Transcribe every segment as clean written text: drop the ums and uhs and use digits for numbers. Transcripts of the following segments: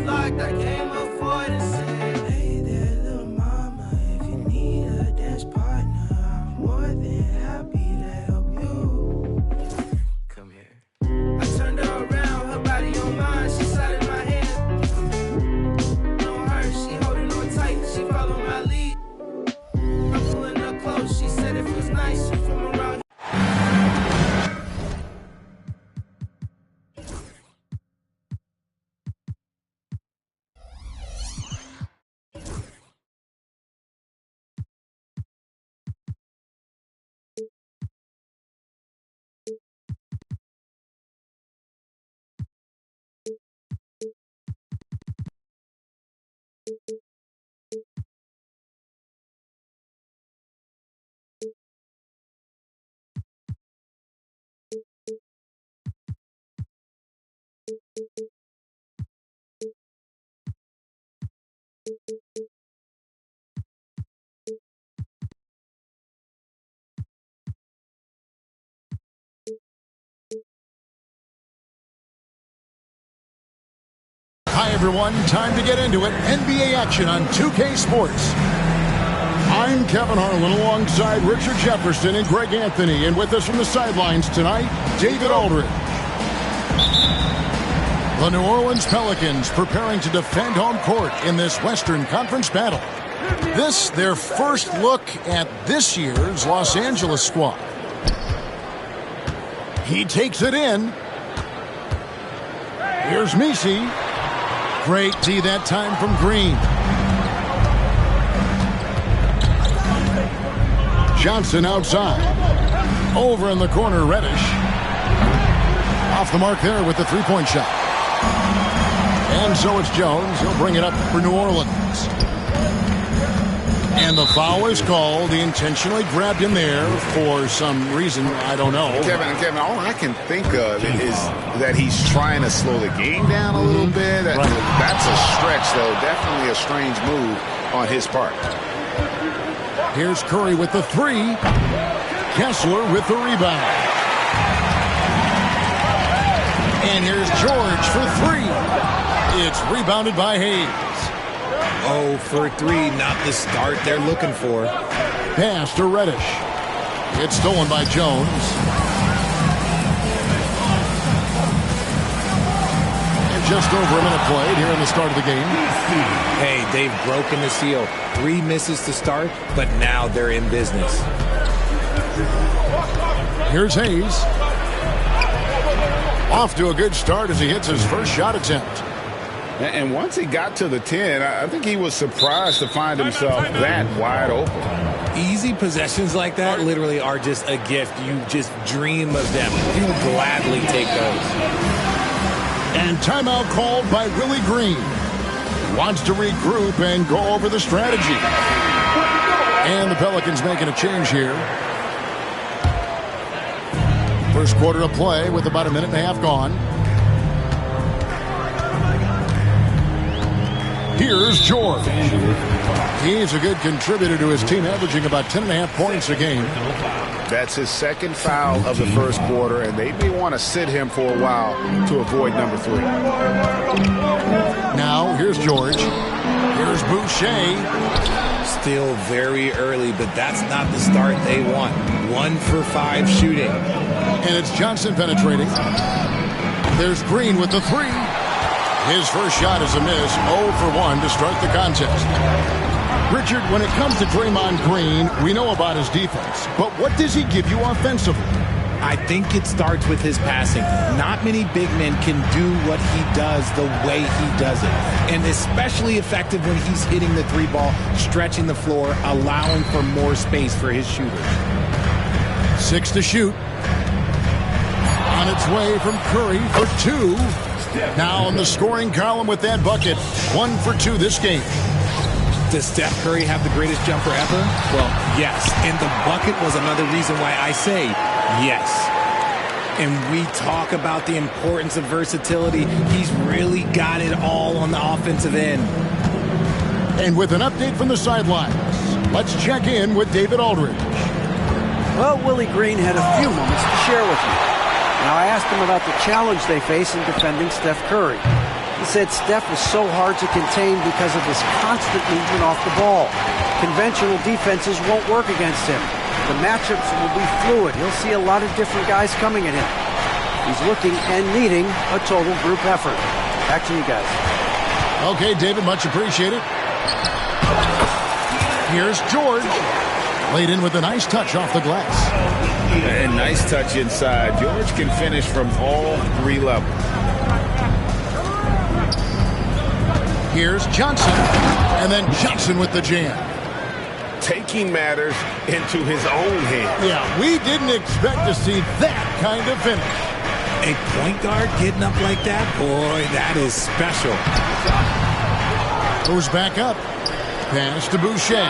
locked, I came up for it and said, hey there, little mama, if you need a dance partner, I'm more than happy to help you. Come here. I turned her around, her body on mine, she sat in my hand. On her, she holding on tight, she followed my lead. I'm pulling her close, she said it feels nice, she from around. Hi, everyone. Time to get into it. NBA action on 2K Sports. I'm Kevin Harlan alongside Richard Jefferson and Greg Anthony. And with us from the sidelines tonight, David Aldridge. The New Orleans Pelicans preparing to defend home court in this Western Conference battle. This, their first look at this year's Los Angeles squad. He takes it in. Here's Messi. Great D that time from Green. Johnson outside. Over in the corner, Reddish. Off the mark there with the three-point shot. And so it's Jones. He'll bring it up for New Orleans. And the foul is called. He intentionally grabbed him there for some reason. I don't know. Kevin, all I can think of is that he's trying to slow the game down a little bit. That's a stretch, though. Definitely a strange move on his part. Here's Curry with the three. Kessler with the rebound. And here's George for three. It's rebounded by Hayes. 0 for 3, not the start they're looking for. Pass to Reddish. It's stolen by Jones. And just over a minute played here in the start of the game. Hey, they've broken the seal. 3 misses to start, but now they're in business. Here's Hayes. Off to a good start as he hits his first shot attempt. And once he got to the 10, I think he was surprised to find himself that wide open. Easy possessions like that literally are just a gift. You just dream of them. You will gladly take those. And timeout called by Willie Green. Wants to regroup and go over the strategy. And the Pelicans making a change here. First quarter of play with about a minute and a half gone. Here's George. He's a good contributor to his team, averaging about 10.5 points a game. That's his second foul of the first quarter, and they may want to sit him for a while to avoid number 3. Now, here's George. Here's Boucher. Still very early, but that's not the start they want. 1 for 5 shooting. And it's Johnson penetrating. There's Green with the three. His first shot is a miss, 0 for 1 to start the contest. Richard, when it comes to Draymond Green, we know about his defense, but what does he give you offensively? I think it starts with his passing. Not many big men can do what he does the way he does it. And especially effective when he's hitting the 3-ball, stretching the floor, allowing for more space for his shooters. 6 to shoot. On its way from Curry for 2. Now in the scoring column with that bucket. 1 for 2 this game. Does Steph Curry have the greatest jumper ever? Well, yes. And the bucket was another reason why I say yes. And we talk about the importance of versatility. He's really got it all on the offensive end. And with an update from the sidelines, let's check in with David Aldridge. Well, Willie Green had a few moments to share with me. Now, I asked him about the challenge they face in defending Steph Curry. He said Steph was so hard to contain because of his constant movement off the ball. Conventional defenses won't work against him. The matchups will be fluid. He'll see a lot of different guys coming at him. He's looking and needing a total group effort. Back to you guys. Okay, David, much appreciated. Here's George. Laid in with a nice touch off the glass. And nice touch inside. George can finish from all 3 levels. Here's Johnson. And then Johnson with the jam. Taking matters into his own hands. Yeah, we didn't expect to see that kind of finish. A point guard getting up like that? Boy, that is special. Goes back up. Pass to Boucher.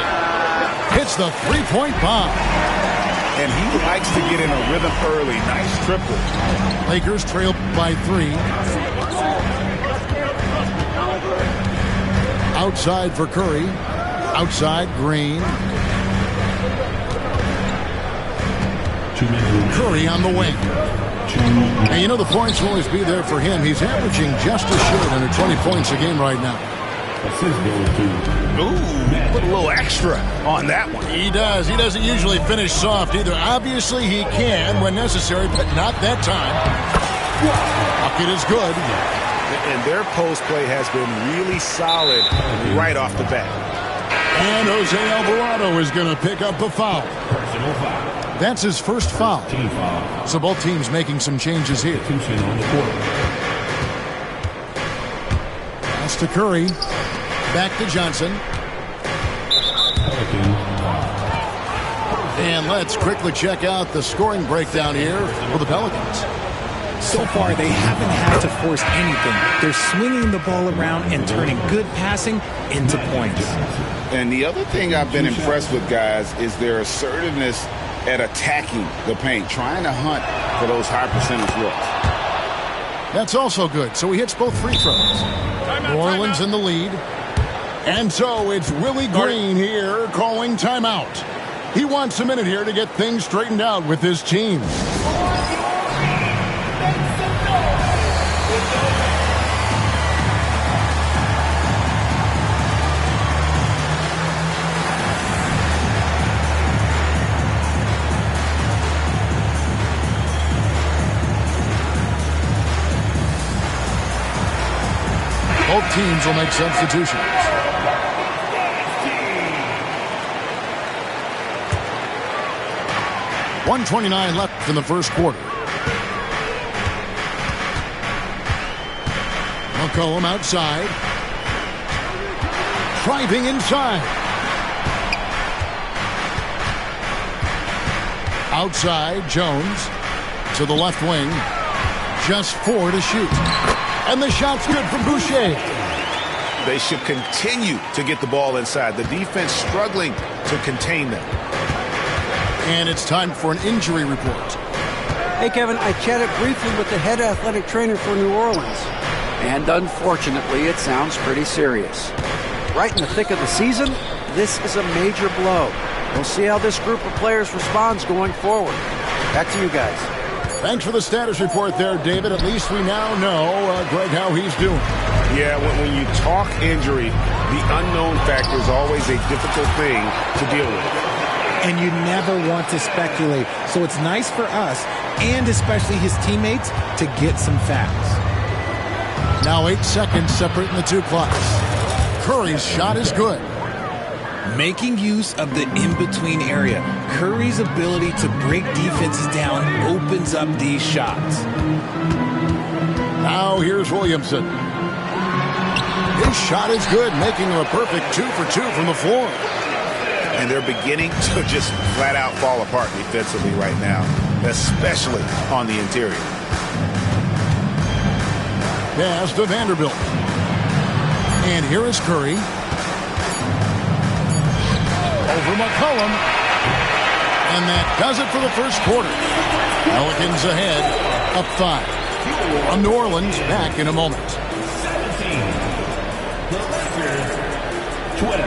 Hits the three-point bomb. And he likes to get in a rhythm early. Nice triple. Lakers trail by 3. Outside for Curry. Outside, Green. Curry on the wing. And you know the points will always be there for him. He's averaging just a shade under 20 points a game right now. Ooh, put a little extra on that one. He does. He doesn't usually finish soft either. Obviously he can when necessary, but not that time. Bucket is good. And their post play has been really solid right off the bat. And Jose Alvarado is going to pick up a foul. That's his first foul. So both teams making some changes here. Pass to Curry. Back to Johnson. And let's quickly check out the scoring breakdown here for the Pelicans. So far, they haven't had to force anything. They're swinging the ball around and turning good passing into points. And the other thing I've been impressed with, guys, is their assertiveness at attacking the paint, trying to hunt for those high percentage looks. That's also good. So he hits both free throws. New Orleans in the lead. And so it's Willie Green here calling timeout. He wants a minute here to get things straightened out with his team. Both teams will make substitutions. .129 left in the first quarter. McCollum outside. Driving inside. Outside, Jones to the left wing. Just 4 to shoot. And the shot's good from Boucher. They should continue to get the ball inside. The defense struggling to contain them. And it's time for an injury report. Hey, Kevin, I chatted briefly with the head athletic trainer for New Orleans. And unfortunately, it sounds pretty serious. Right in the thick of the season, this is a major blow. We'll see how this group of players responds going forward. Back to you guys. Thanks for the status report there, David. At least we now know, Greg, how he's doing. Yeah, when you talk injury, the unknown factor is always a difficult thing to deal with. And you never want to speculate. So it's nice for us, and especially his teammates, to get some facts. Now 8 seconds separating the two clocks. Curry's shot is good. Making use of the in-between area. Curry's ability to break defenses down opens up these shots. Now here's Williamson. His shot is good, making him a perfect 2 for 2 from the floor. And they're beginning to just flat out fall apart defensively right now, especially on the interior. Pass to Vanderbilt. And here is Curry. Over McCollum. And that does it for the first quarter. Pelicans ahead, up 5. From New Orleans, back in a moment. 12.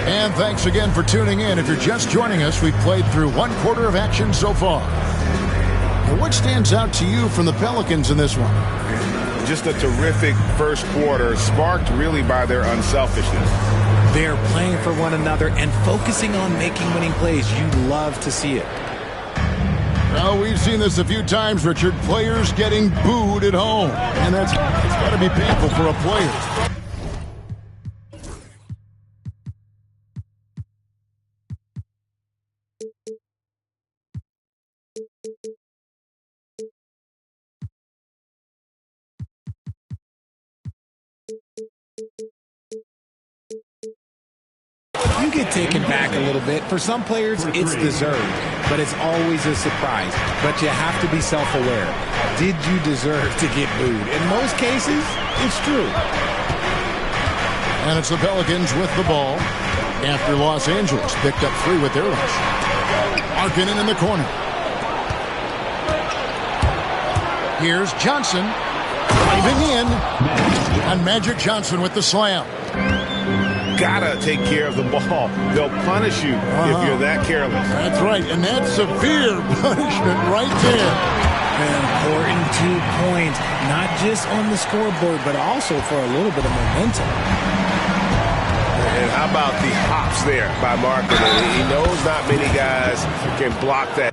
And thanks again for tuning in. If you're just joining us, we've played through 1 quarter of action so far. What stands out to you from the Pelicans in this one? Just a terrific first quarter, sparked really by their unselfishness. They're playing for one another and focusing on making winning plays. You love to see it. Well, we've seen this a few times, Richard. Players getting booed at home. And it's got to be painful for a player. You get taken back a little bit. For some players, it's deserved, but it's always a surprise. But you have to be self-aware. Did you deserve to get booed? In most cases, it's true. And it's the Pelicans with the ball after Los Angeles picked up 3 with their rush. Markkanen in the corner. Here's Johnson driving in, and Magic Johnson with the slam. Gotta take care of the ball. They'll punish you if you're that careless. That's right, and that's severe punishment right there. An important 2 points, not just on the scoreboard, but also for a little bit of momentum. And how about the hops there by Markkanen? He knows not many guys can block that.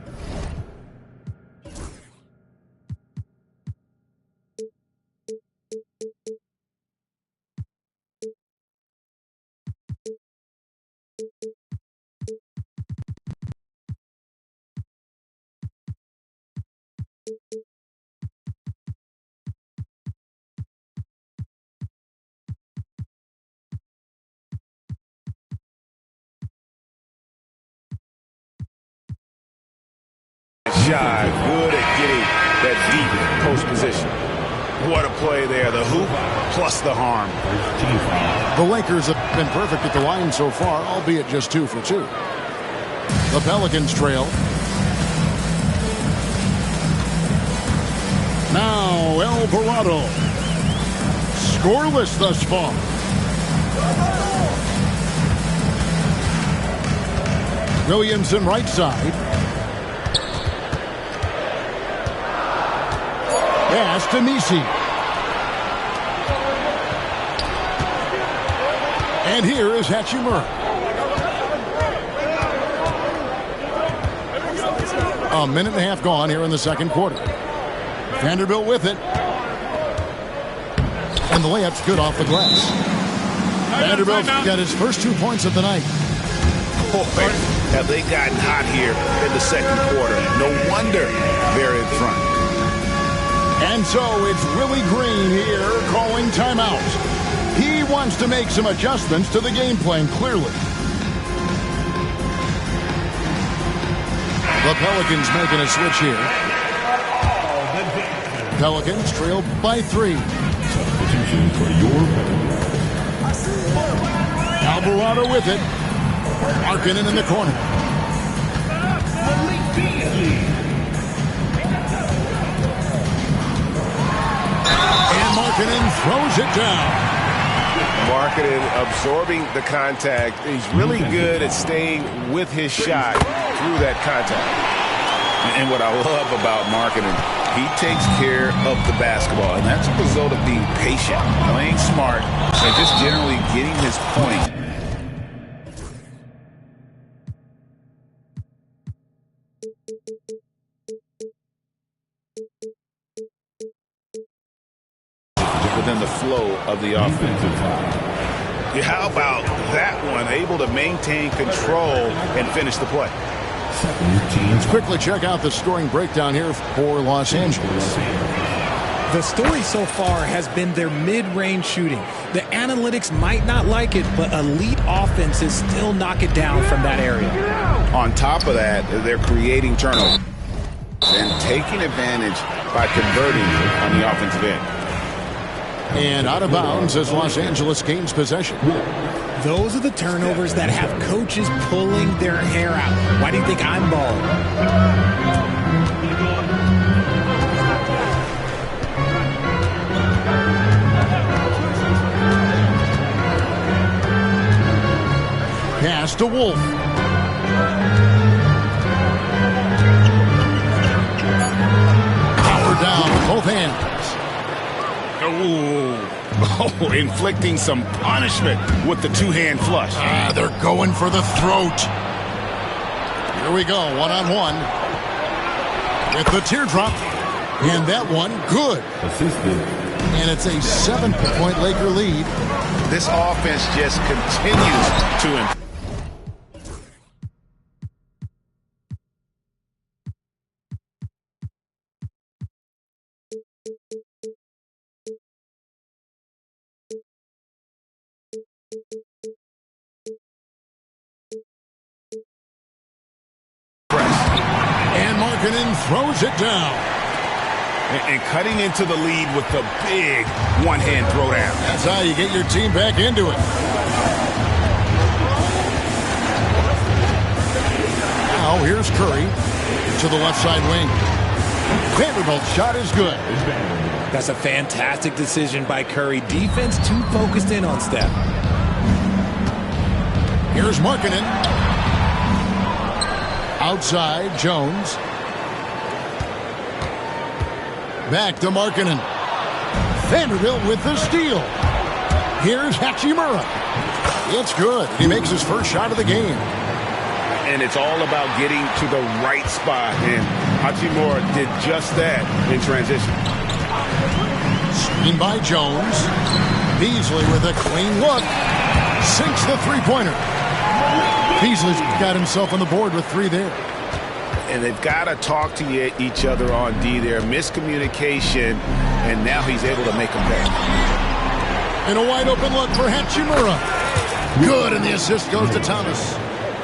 Shot, good at getting that deep post position. What a play there. The hoop plus the harm. The Lakers have been perfect at the line so far, albeit just 2 for 2. The Pelicans trail. Now Alvarado. Scoreless thus far. Williamson right side. Pass to Nisi. And here is Hachimura. A minute and a half gone here in the second quarter. Vanderbilt with it. And the layup's good off the glass. Vanderbilt got his first 2 points of the night. Boy, have they gotten hot here in the second quarter. No wonder they're in front. And so it's Willie Green here calling timeout. He wants to make some adjustments to the game plan, clearly. The Pelicans making a switch here. Pelicans trail by 3. Substitution for your Alvarado with it. Markkanen in the corner. And Markkanen throws it down. Markkanen absorbing the contact. He's really good at staying with his shot through that contact. And what I love about Markkanen, he takes care of the basketball, and that's a result of being patient, playing smart, and just generally getting his point. Within the flow of the offense. Yeah, how about that one? Able to maintain control and finish the play. Let's quickly check out the scoring breakdown here for Los Angeles. The story so far has been their mid-range shooting. The analytics might not like it, but elite offenses still knock it down from that area. On top of that, they're creating turnovers and taking advantage by converting on the offensive end. And out of bounds as Los Angeles gains possession. Those are the turnovers that have coaches pulling their hair out. Why do you think I'm balling? Pass to Wolf. inflicting some punishment with the two-hand flush. They're going for the throat. Here we go, one-on-one. With the teardrop. And that one, good. Assisted. And it's a 7-point Laker lead. This offense just continues to improve. And Markkanen throws it down. And cutting into the lead with the big one-hand throwdown. That's how you get your team back into it. Now here's Curry to the left side wing. Vanderbilt's shot is good. That's a fantastic decision by Curry. Defense too focused in on Steph. Here's Markkanen. Outside, Jones. Back to Markkanen. Vanderbilt with the steal. Here's Hachimura. It's good. He makes his first shot of the game. And it's all about getting to the right spot. And Hachimura did just that in transition. Screen by Jones. Beasley with a clean look. Sinks the three-pointer. Beasley's got himself on the board with 3 there. And they've got to talk to each other on D there. Miscommunication, and now he's able to make them pay. And a wide-open look for Hachimura. Good, and the assist goes to Thomas.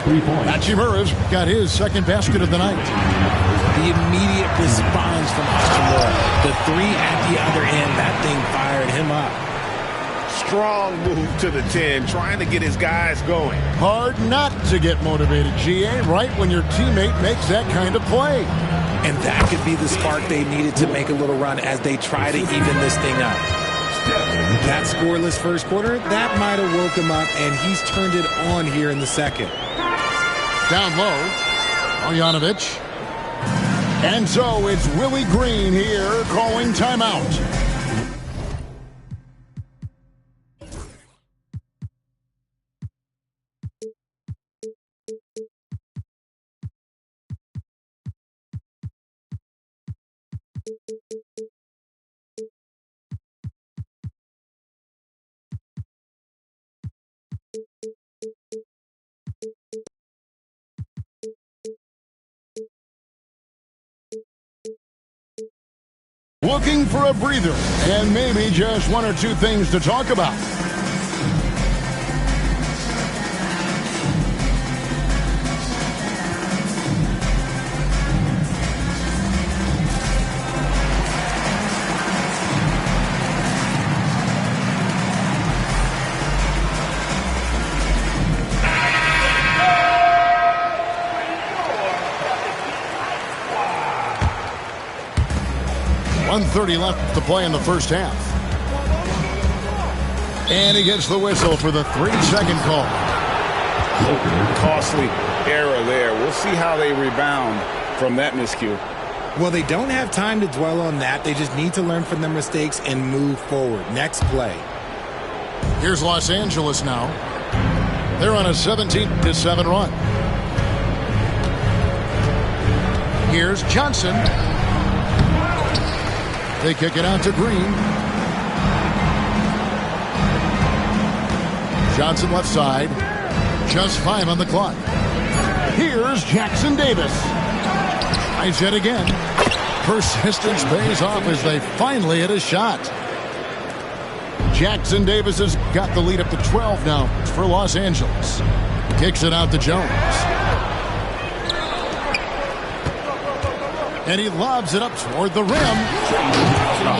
3 points. Hachimura's got his second basket of the night. The immediate response from Hachimura. The 3 at the other end, that thing fired him up. Strong move to the 10, trying to get his guys going. Hard not to get motivated, GA, right when your teammate makes that kind of play. And that could be the spark they needed to make a little run as they try to even this thing up. That scoreless first quarter, that might have woke him up, and he's turned it on here in the second. Down low, Marjanovic. And so it's Willie Green here calling timeout. Looking for a breather and maybe just 1 or 2 things to talk about. .130 left to play in the first half. And he gets the whistle for the 3-second call. Costly error there. We'll see how they rebound from that miscue. Well, they don't have time to dwell on that. They just need to learn from their mistakes and move forward. Next play. Here's Los Angeles now. They're on a 17-7 run. Here's Johnson. They kick it out to Green. Johnson left side. Just 5 on the clock. Here's Jackson Davis. Tries it again. Persistence pays off as they finally hit a shot. Jackson Davis has got the lead up to 12 now for Los Angeles. Kicks it out to Jones. And he lobs it up toward the rim.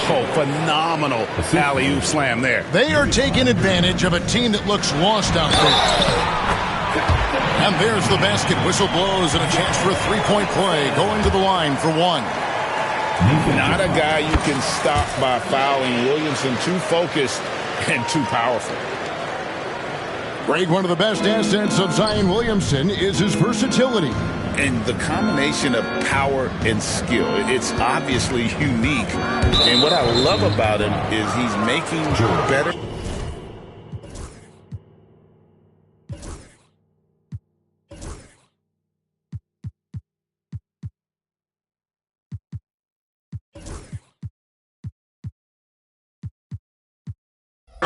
Oh, phenomenal alley-oop slam there. They are taking advantage of a team that looks lost out there. And there's the basket. Whistle blows and a chance for a 3-point play. Going to the line for 1. Not a guy you can stop by fouling. Williamson too focused and too powerful. Greg, one of the best assets of Zion Williamson is his versatility. And the combination of power and skill, it's obviously unique. And what I love about him is he's making better.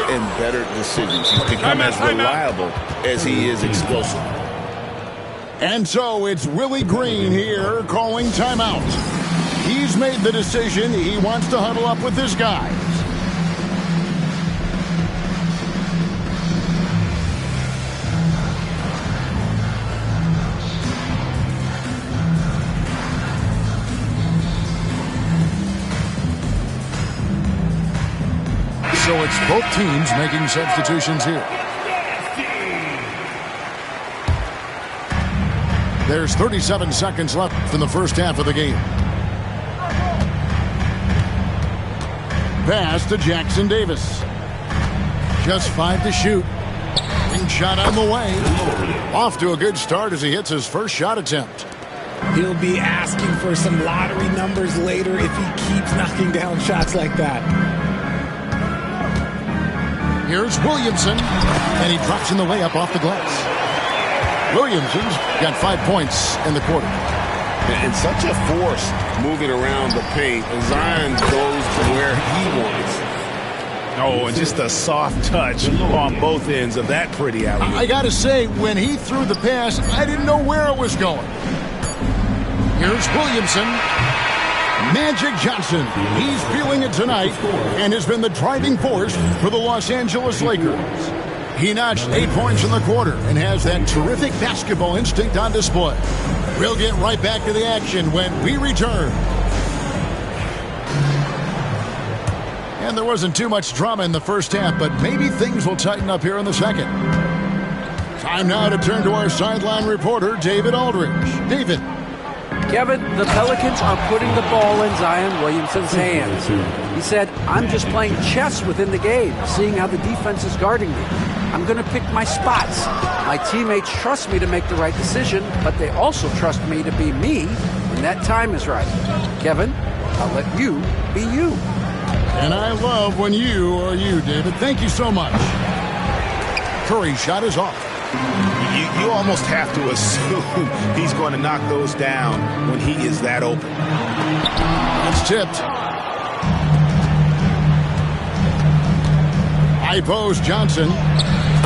and better decisions. He's become as reliable as he is explosive. And so it's Willie Green here calling timeout. He's made the decision. He wants to huddle up with his guys. So it's both teams making substitutions here. There's 37 seconds left in the first half of the game. Pass to Jackson Davis. Just 5 to shoot. And shot on the way. Off to a good start as he hits his first shot attempt. He'll be asking for some lottery numbers later if he keeps knocking down shots like that. Here's Williamson, and he drops in the layup off the glass. Williamson's got 5 points in the quarter. And such a force moving around the paint. Zion goes to where he wants. Oh, and just a soft touch on both ends of that pretty alley. I got to say, when he threw the pass, I didn't know where it was going. Here's Williamson. Magic Johnson, he's feeling it tonight and has been the driving force for the Los Angeles Lakers. He notched 8 points in the quarter and has that terrific basketball instinct on display. We'll get right back to the action when we return. And there wasn't too much drama in the first half, but maybe things will tighten up here in the second. Time now to turn to our sideline reporter, David Aldridge. David. Kevin, the Pelicans are putting the ball in Zion Williamson's hands. He said, I'm just playing chess within the game, seeing how the defense is guarding me. I'm going to pick my spots. My teammates trust me to make the right decision, but they also trust me to be me when that time is right. Kevin, I'll let you be you. And I love when you are you, David. Thank you so much. Curry's shot is off. You almost have to assume he's going to knock those down when he is that open. It's tipped. High post Johnson.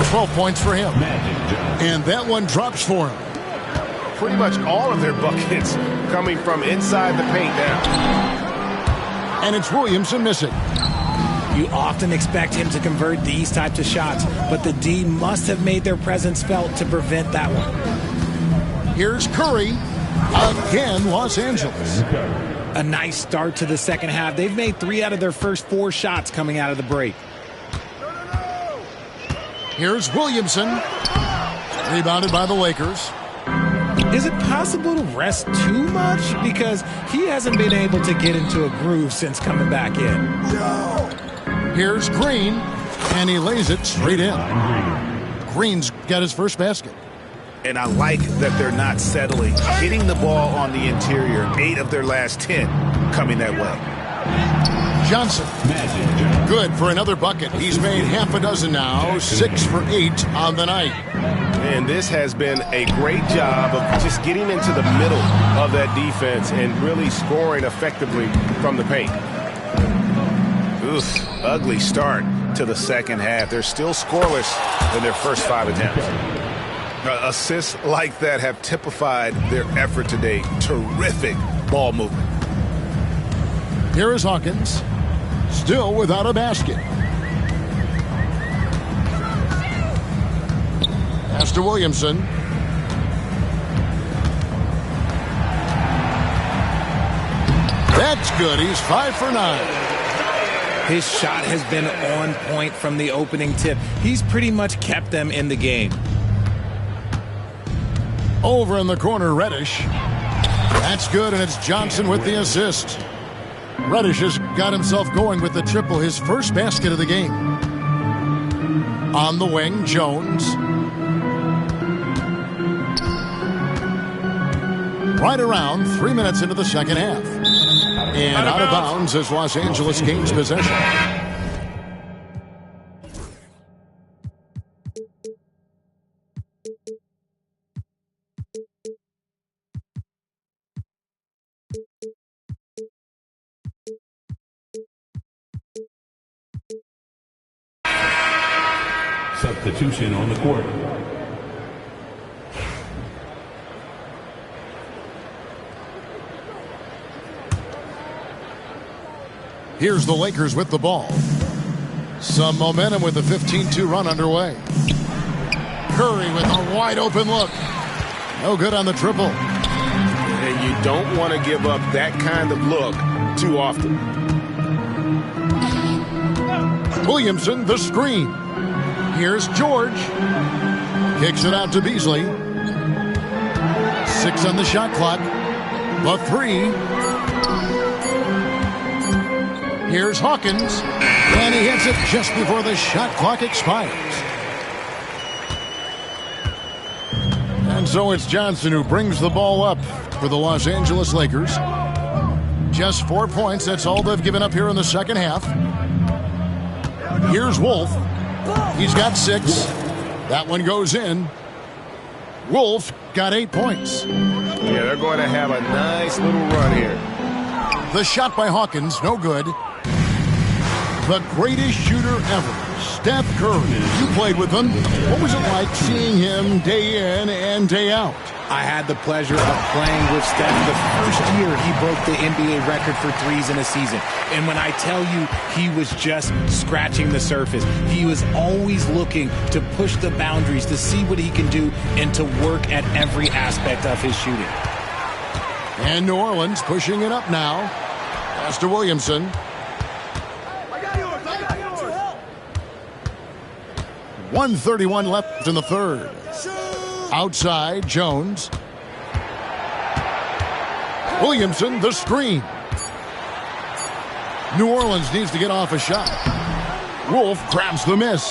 12 points for him. And that one drops for him. Pretty much all of their buckets coming from inside the paint now. And it's Williamson missing. You often expect him to convert these types of shots, but the D must have made their presence felt to prevent that one. Here's Curry. Again, Los Angeles. A nice start to the second half. They've made 3 out of their first 4 shots coming out of the break. Here's Williamson. Rebounded by the Lakers. Is it possible to rest too much? Because he hasn't been able to get into a groove since coming back in. Here's Green, and he lays it straight in. Green's got his first basket. And I like that they're not settling. Hitting the ball on the interior, 8 of their last 10 coming that way. Johnson, good for another bucket. He's made half a dozen now, 6 for 8 on the night. And this has been a great job of just getting into the middle of that defense and really scoring effectively from the paint. Oof, ugly start to the second half. They're still scoreless in their first 5 attempts. Assists like that have typified their effort today. Terrific ball movement. Here is Hawkins, still without a basket. Pass to Williamson. That's good. He's 5 for 9. His shot has been on point from the opening tip. He's pretty much kept them in the game. Over in the corner, Reddish. That's good, and it's Johnson with the assist. Reddish has got himself going with the triple, his first basket of the game. On the wing, Jones. Right around 3 minutes into the second half. And out of bounds as Los Angeles gains possession. Substitution on the court. Here's the Lakers with the ball. Some momentum with the 15-2 run underway. Curry with a wide open look. No good on the triple. And you don't want to give up that kind of look too often. Williamson, the screen. Here's George. Kicks it out to Beasley. 6 on the shot clock. The 3. Here's Hawkins. And he hits it just before the shot clock expires. And so it's Johnson who brings the ball up for the Los Angeles Lakers. Just 4 points. That's all they've given up here in the second half. Here's Wolf. He's got 6. That one goes in. Wolf got 8 points. Yeah, they're going to have a nice little run here. The shot by Hawkins, no good. The greatest shooter ever, Steph Curry. You played with him. What was it like seeing him day in and day out? I had the pleasure of playing with Steph the first year he broke the NBA record for threes in a season. And when I tell you he was just scratching the surface, he was always looking to push the boundaries, to see what he can do, and to work at every aspect of his shooting. And New Orleans pushing it up now. Pass to Williamson. 1:31 left in the third. Outside, Jones. Williamson, the screen. New Orleans needs to get off a shot. Wolf grabs the miss.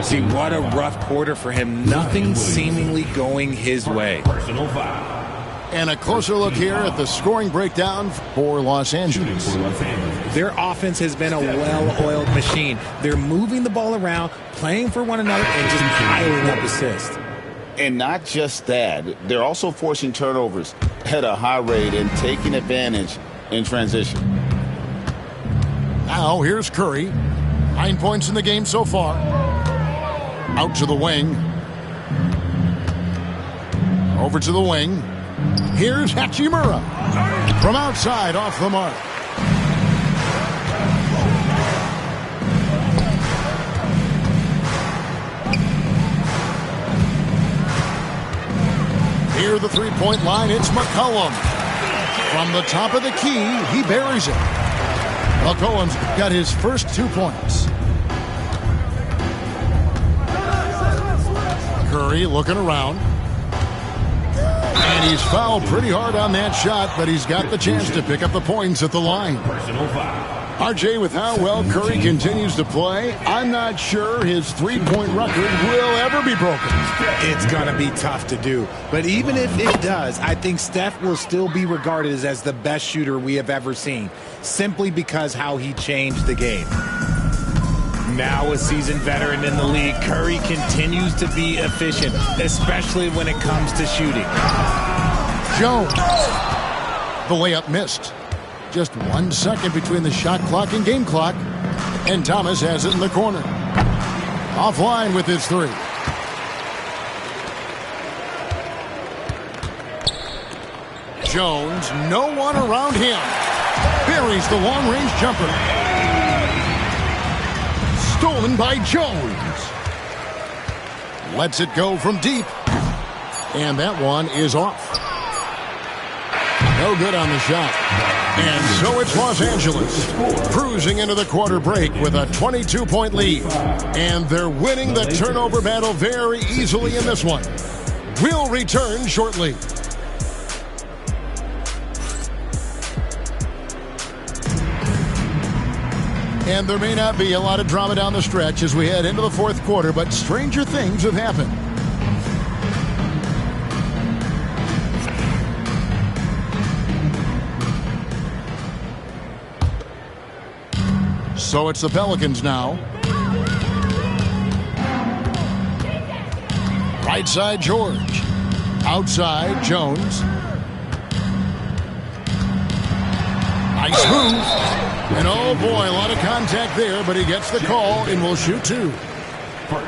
See, what a rough quarter for him. Nothing seemingly going his way. Personal foul. And a closer look here at the scoring breakdown for Los Angeles. Their offense has been a well-oiled machine. They're moving the ball around, playing for one another, and just piling up assists. And not just that, they're also forcing turnovers at a high rate and taking advantage in transition. Now here's Curry. 9 points in the game so far. Out to the wing. Over to the wing. Here's Hachimura. From outside, off the mark. Near the three-point line, it's McCollum. From the top of the key, he buries it. McCollum's got his first 2 points. Curry looking around. And he's fouled pretty hard on that shot, but he's got the chance to pick up the points at the line. Personal foul. RJ, with how well Curry continues to play, I'm not sure his three-point record will ever be broken. It's going to be tough to do. But even if it does, I think Steph will still be regarded as the best shooter we have ever seen, simply because how he changed the game. Now a seasoned veteran in the league, Curry continues to be efficient, especially when it comes to shooting. Jones. The layup missed. Just 1 second between the shot clock and game clock. And Thomas has it in the corner. Offline with his 3. Jones, no one around him. Buries the long-range jumper. Stolen by Jones. Lets it go from deep. And that one is off. No good on the shot. And so it's Los Angeles cruising into the quarter break with a 22-point lead. And they're winning the turnover battle very easily in this one. We'll return shortly. And there may not be a lot of drama down the stretch as we head into the fourth quarter, but stranger things have happened. So it's the Pelicans now. Right side, George. Outside, Jones. Nice move. And oh boy, a lot of contact there, but he gets the call and will shoot 2.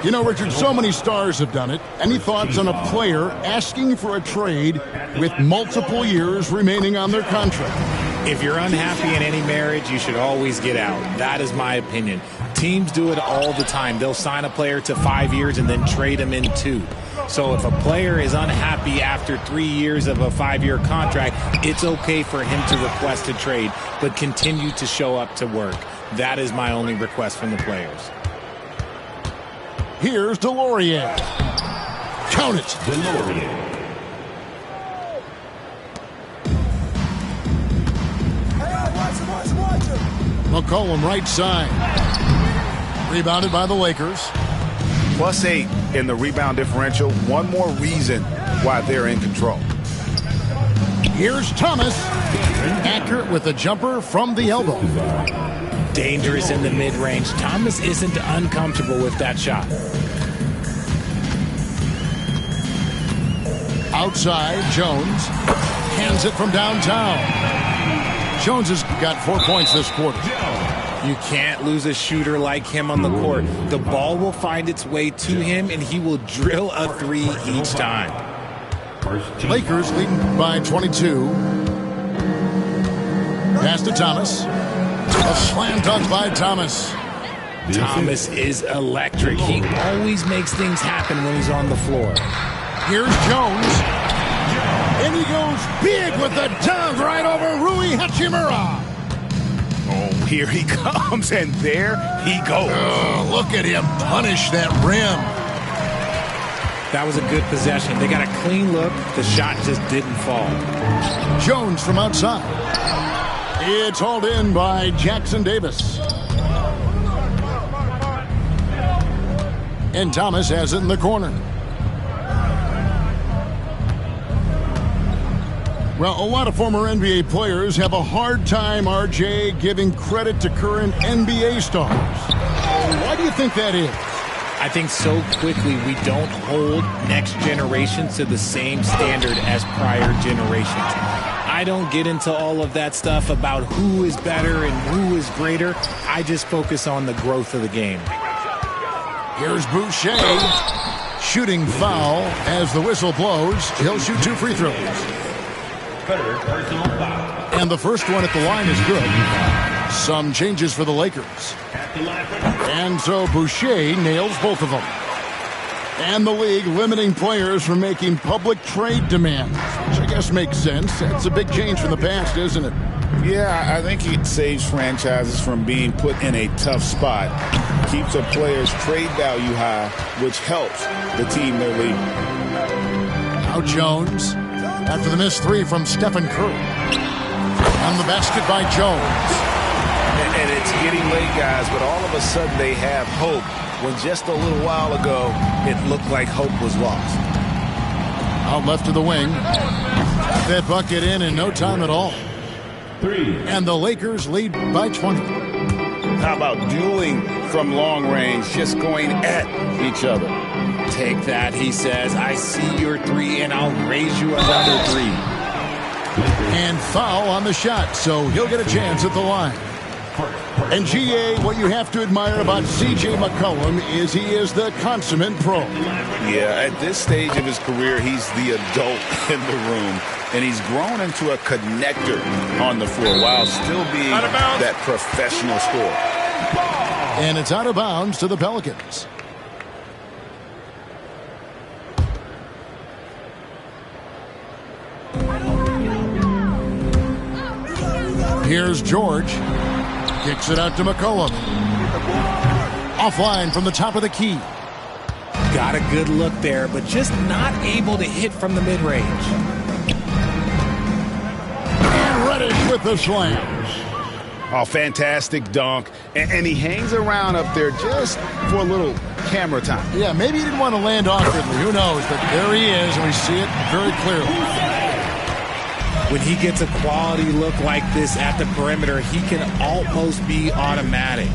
You know, Richard, so many stars have done it. Any thoughts on a player asking for a trade with multiple years remaining on their contract? If you're unhappy in any marriage, you should always get out. That is my opinion. Teams do it all the time. They'll sign a player to 5 years and then trade him in 2. So if a player is unhappy after 3 years of a 5-year contract, it's okay for him to request a trade, but continue to show up to work. That is my only request from the players. Here's Delorier. Count it. Delorier. McCollum right side. Rebounded by the Lakers. +8 in the rebound differential. One more reason why they're in control. Here's Thomas. Accurate with a jumper from the elbow. Dangerous in the mid-range. Thomas isn't uncomfortable with that shot. Outside, Jones. Hands it from downtown. Jones has got 4 points this quarter. You can't lose a shooter like him on the court. The ball will find its way to him, and he will drill a 3 each time. Lakers leading by 22. Pass to Thomas. A slam dunk by Thomas. Thomas is electric. He always makes things happen when he's on the floor. Here's Jones. And he goes big with the dunk right over Rui Hachimura. Oh, here he comes, and there he goes. Oh, look at him punish that rim. That was a good possession. They got a clean look. The shot just didn't fall. Jones from outside. It's hauled in by Jackson Davis. And Thomas has it in the corner. Well, a lot of former NBA players have a hard time, RJ, giving credit to current NBA stars. Why do you think that is? I think so quickly we don't hold next generations to the same standard as prior generations. I don't get into all of that stuff about who is better and who is greater. I just focus on the growth of the game. Here's Boucher. Shooting foul as the whistle blows. He'll shoot 2 free throws. Third personal foul. And the first one at the line is good. Some changes for the Lakers. And so Boucher nails both of them. And the league limiting players from making public trade demands, which I guess makes sense. That's a big change from the past, isn't it? Yeah, I think it saves franchises from being put in a tough spot. Keeps a player's trade value high, which helps the team they're leading. Now Jones, after the missed 3 from Stephen Curry. On the basket by Jones. And it's getting late, guys, but all of a sudden they have hope, when just a little while ago it looked like hope was lost. Out left to the wing. That bucket in no time at all. 3. And the Lakers lead by 20. How about dueling from long range, just going at each other? Take that, he says. I see your 3, and I'll raise you another 3. And foul on the shot, so he'll get a chance at the line. And GA, what you have to admire about C.J. McCollum is he is the consummate pro. Yeah, at this stage of his career, he's the adult in the room. And he's grown into a connector on the floor while still being that professional scorer. And it's out of bounds to the Pelicans. Here's George. Kicks it out to McCollum. Offline from the top of the key. Got a good look there, but just not able to hit from the mid-range. And Reddish with the slam. Oh, fantastic dunk. And he hangs around up there just for a little camera time. Yeah, maybe he didn't want to land awkwardly. Who knows? But there he is, and we see it very clearly. When he gets a quality look like this at the perimeter, he can almost be automatic.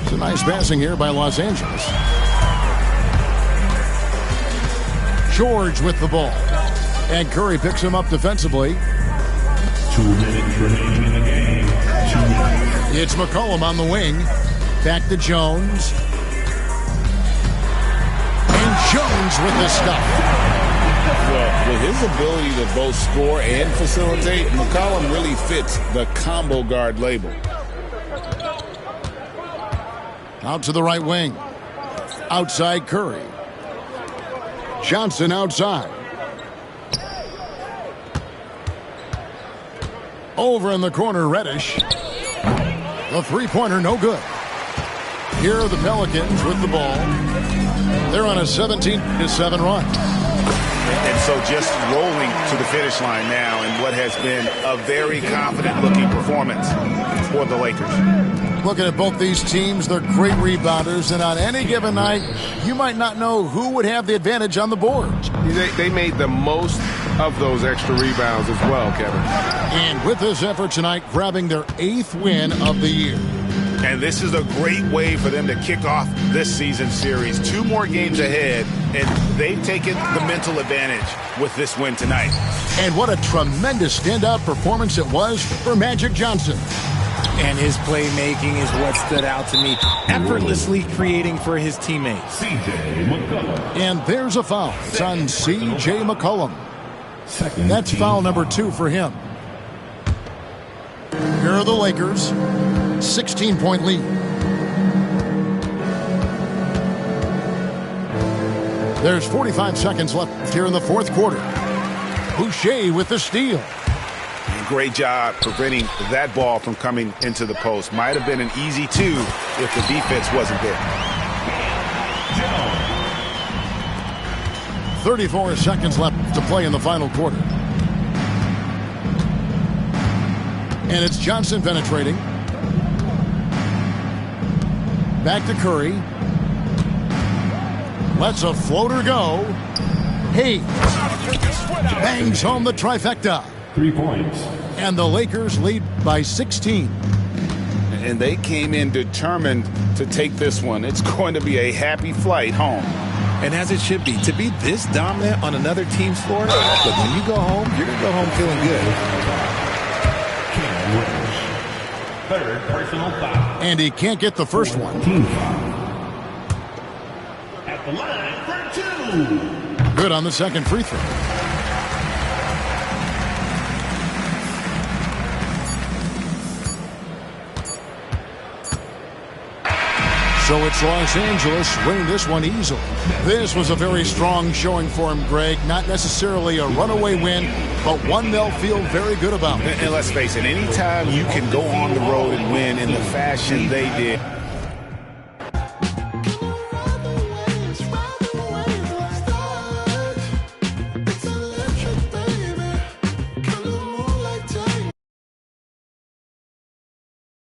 It's a nice passing here by Los Angeles. George with the ball. And Curry picks him up defensively. 2 minutes remaining in the game. 2 minutes. It's McCollum on the wing. Back to Jones. Jones with the stuff. Well, with his ability to both score and facilitate, McCollum really fits the combo guard label. Out to the right wing. Outside Curry. Johnson outside. Over in the corner, Reddish. The three-pointer, no good. Here are the Pelicans with the ball. They're on a 17-7 run. And so just rolling to the finish line now in what has been a very confident-looking performance for the Lakers. Looking at both these teams, they're great rebounders, and on any given night, you might not know who would have the advantage on the board. They made the most of those extra rebounds as well, Kevin. And with this effort tonight, grabbing their 8th win of the year. And this is a great way for them to kick off this season series. 2 more games ahead, and they've taken the mental advantage with this win tonight. And what a tremendous standout performance it was for Magic Johnson. And his playmaking is what stood out to me, effortlessly creating for his teammates. CJ McCollum. And there's a foul. It's on C.J. McCollum. That's foul number 2 for him. Here are the Lakers. 16-point lead. There's 45 seconds left here in the 4th quarter. Boucher with the steal. Great job preventing that ball from coming into the post. Might have been an easy 2 if the defense wasn't there. 34 seconds left to play in the final quarter. And it's Johnson penetrating. Back to Curry. Lets a floater go. Hayes bangs home the trifecta. 3 points. And the Lakers lead by 16. And they came in determined to take this one. It's going to be a happy flight home. And as it should be, to be this dominant on another team's floor, but when you go home, you're going to go home feeling good. Third personal foul. And he can't get the first one. Team foul. At the line for 2. Good on the second free throw. So it's Los Angeles winning this one easily. This was a very strong showing for him, Greg. Not necessarily a runaway win, but one they'll feel very good about. And let's face it, anytime you can go on the road and win in the fashion they did,